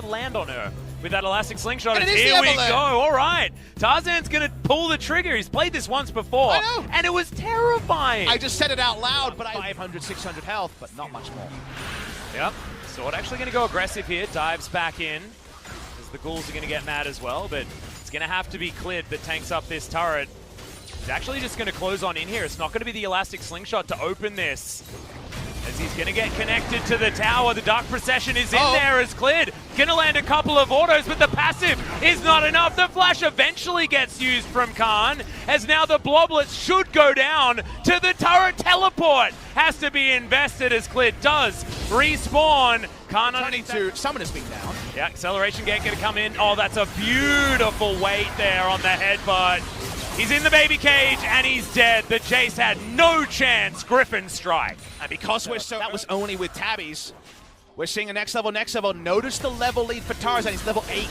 land on her with that elastic slingshot. And And here we go. All right. Tarzan's going to pull the trigger. He's played this once before. I know. And it was terrifying. I just said it out loud, but 500, 600 health, but not much more. Yep. Sword actually going to go aggressive here. Dives back in. As the ghouls are going to get mad as well, but it's going to have to be Clid that tanks up this turret. He's actually just going to close on in here. It's not going to be the elastic slingshot to open this. As he's going to get connected to the tower. The Dark Procession is in there as Clid. Going to land a couple of autos, but the passive is not enough. The flash eventually gets used from Khan, as now the Bloblets should go down to the turret teleport. Has to be invested as Clid does respawn. Khan Turning to summon his beat down. Yeah, acceleration gate going to come in. Oh, that's a beautiful weight there on the headbutt. He's in the baby cage, and he's dead. The Jace had no chance. Griffin strike. And because that was only with tabbies, we're seeing a next level. Notice the level lead for Tarzan. He's level 8.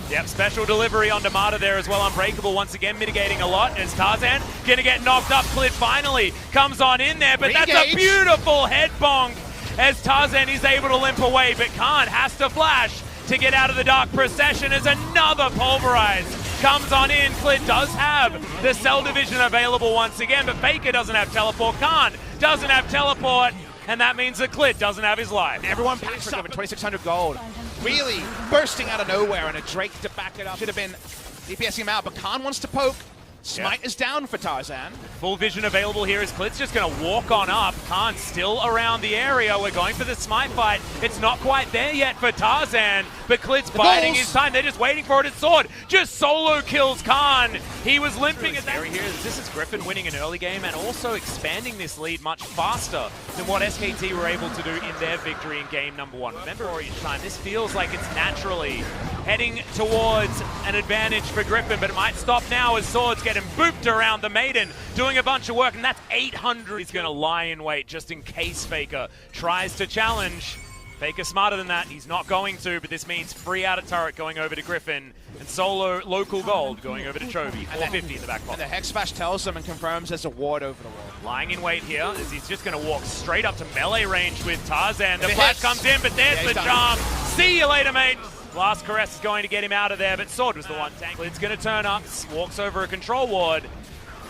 Yep, special delivery on Damata there as well. Unbreakable once again mitigating a lot as Tarzan going to get knocked up. Clid finally comes on in there, but that's a beautiful head bonk as Tarzan is able to limp away, but Khan has to flash to get out of the Dark Procession as another Pulverize comes on in. Clid does have the Cell Division available once again, but Faker doesn't have teleport. Khan doesn't have teleport, and that means that Clid doesn't have his life. Everyone packs for Griffin, 2,600 gold. Really bursting out of nowhere, and a Drake to back it up. Should have been DPSing him out, but Khan wants to poke. Smite is down for Tarzan. Full vision available here as Clid's just going to walk on up. Khan still around the area. We're going for the Smite fight. It's not quite there yet for Tarzan, but Clid's biding his time. They're just waiting for it. His sword just solo kills Khan. He was limping at that area here. This is Griffin winning an early game and also expanding this lead much faster than what SKT were able to do in their victory in game number 1. Remember, each time, this feels like it's naturally heading towards an advantage for Griffin, but it might stop now as swords get him booped around the Maiden, doing a bunch of work, and that's 800. He's going to lie in wait just in case Faker tries to challenge. Faker smarter than that. He's not going to, but this means free out of turret going over to Griffin, and solo local gold going over to Chovy. 450 in the back pocket. And the Hex Smash tells him and confirms there's a ward over the wall. Lying in wait here as he's just going to walk straight up to melee range with Tarzan. The flash comes in, but there's the charm. See you later, mate. Last caress is going to get him out of there, but Sword was the one tank. It's going to turn up, walks over a control ward,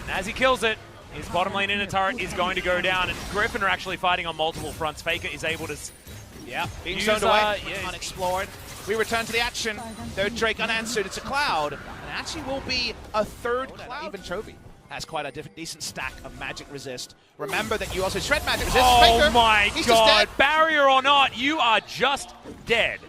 and as he kills it, his bottom lane inner turret is going to go down, and Griffin are actually fighting on multiple fronts. Faker is able to... being zoned away, unexplored. We return to the action. Third Drake unanswered. It's a Cloud, and actually will be a third Cloud. Even Chovy has quite a decent stack of magic resist. Remember that you also shred magic resist. Oh Faker, my he's god, barrier or not, you are just dead.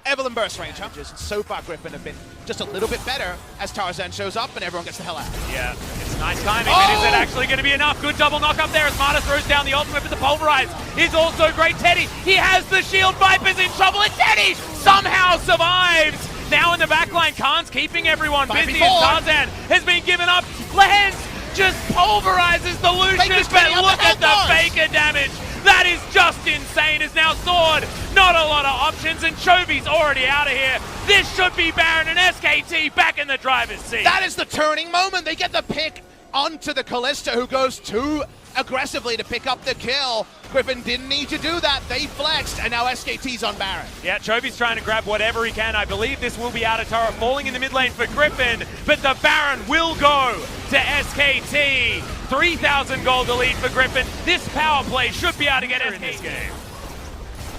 Evelyn burst range, huh? And so far, Griffin have been just a little bit better as Tarzan shows up and everyone gets the hell out. Yeah, it's nice timing, but is it actually going to be enough? Good double knock up there as Marta throws down the ultimate, but the Pulverize is also great. Teddy, he has the shield. Viper's in trouble, and Teddy somehow survives. Now in the backline, Khan's keeping everyone busy as Tarzan has been given up. Lance just pulverizes the Lucius, but look at the Faker damage. That is just insane, as now Sword, not a lot of options, and Chovy's already out of here. This should be Baron and SKT back in the driver's seat. That is the turning moment. They get the pick onto the Kalista, who goes too aggressively to pick up the kill. Griffin didn't need to do that. They flexed, and now SKT's on Baron. Yeah, Chovy's trying to grab whatever he can. I believe this will be out of turret, falling in the mid lane for Griffin, but the Baron will go to SKT. 3,000 gold to lead for Griffin. This power play should be able to get SKT in this game.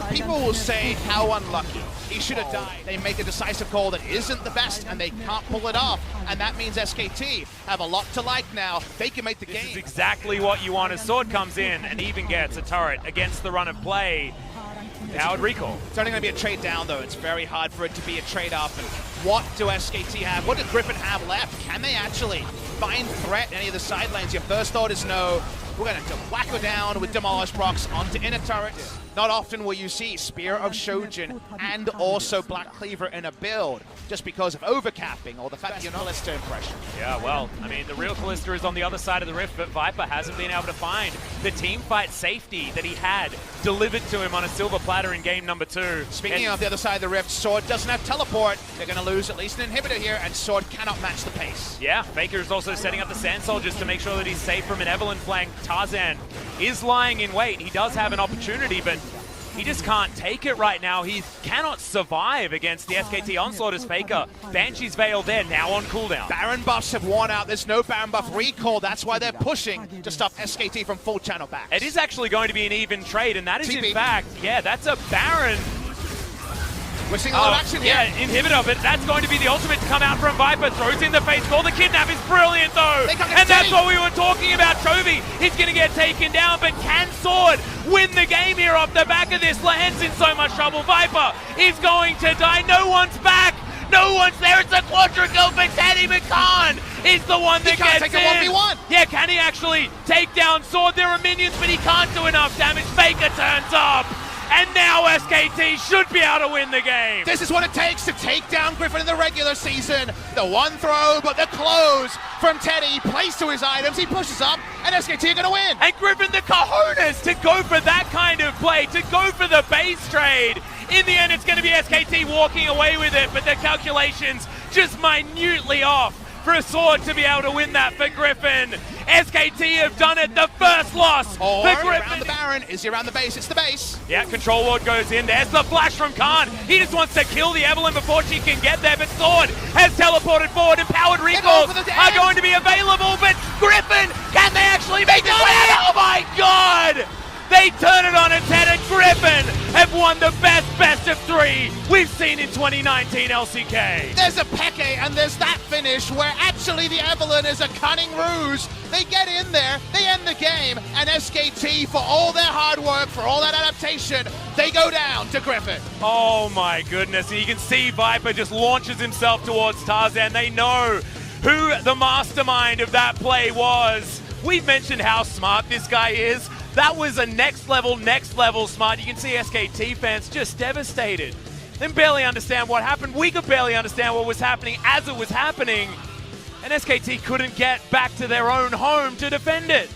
People will say how unlucky. He should have died. They make a decisive call that isn't the best, and they can't pull it off. And that means SKT have a lot to like now. They can make the game. This is exactly what you want as Sword comes in and even gets a turret against the run of play. Powered recall. It's only going to be a trade down, though. It's very hard for it to be a trade up. And what do SKT have? What does Griffin have left? Can they actually find threat in any of the side lanes? Your first thought is no. We're going to whack her down with Demolish procs onto inner turret. Not often will you see Spear of Shojin and also Black Cleaver in a build, just because of overcapping or the fact that you're not Kalista impression. Yeah, well, I mean, the real Kalista is on the other side of the rift, but Viper hasn't been able to find the team fight safety that he had delivered to him on a silver platter in game number 2. Speaking of the other side of the rift, Sword doesn't have teleport. They're going to lose at least an inhibitor here, and Sword cannot match the pace. Yeah, Faker is also setting up the Sand Soldiers to make sure that he's safe from an Evelyn flank. Tarzan is lying in wait. He does have an opportunity, but He just can't take it right now. He cannot survive against the SKT Onslaught as Faker. Banshee's Veil there, now on cooldown. Baron buffs have worn out. There's no Baron buff recall. That's why they're pushing to stop SKT from full channel backs. It is actually going to be an even trade, and that is TP. in fact, yeah, that's a Baron. We're seeing a lot of action here. Yeah, inhibitor, but that's going to be the ultimate to come out from Viper. Throws in the face call. The kidnap is brilliant, though. And that's what we were talking about. Chovy, he's going to get taken down, but can Sword win the game here off the back of this? Lahen's in so much trouble. Viper is going to die. No one's back. No one's there. It's a quadra kill for Teddy, but Khan is the one that gets take a 1v1. Yeah, can he actually take down Sword? There are minions, but he can't do enough damage. Faker turns up. And now SKT should be able to win the game. This is what it takes to take down Griffin in the regular season. The one throw, but the close from Teddy plays to his items. He pushes up, and SKT are going to win. And Griffin, the cojones to go for that kind of play, to go for the base trade. In the end, it's going to be SKT walking away with it, but the calculations just minutely off for a Sword to be able to win that for Griffin. SKT have done it, the first loss or for Griffin. Around the Baron. Is he around the base? It's the base. Yeah, control ward goes in. There's the flash from Khan. He just wants to kill the Evelynn before she can get there, but Sword has teleported forward. Empowered recalls are going to be available, but Griffin, can they actually make it? Oh my god! They turn it on its head, and Griffin have won the best of three we've seen in 2019 LCK. There's a Peke, and there's that finish where actually the Evelynn is a cunning ruse. They get in there, they end the game, and SKT, for all their hard work, for all that adaptation, they go down to Griffin. Oh my goodness, and you can see Viper just launches himself towards Tarzan. They know who the mastermind of that play was. We've mentioned how smart this guy is. That was a next level smart. You can see SKT fans just devastated. They barely understand what happened. We could barely understand what was happening as it was happening. And SKT couldn't get back to their own home to defend it.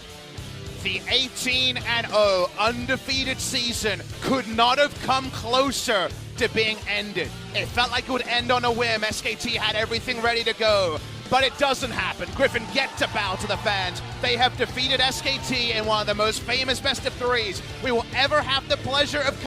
The 18-0 undefeated season could not have come closer to being ended. It felt like it would end on a whim. SKT had everything ready to go. But it doesn't happen. Griffin get to bow to the fans. They have defeated SKT in one of the most famous best of threes we will ever have the pleasure of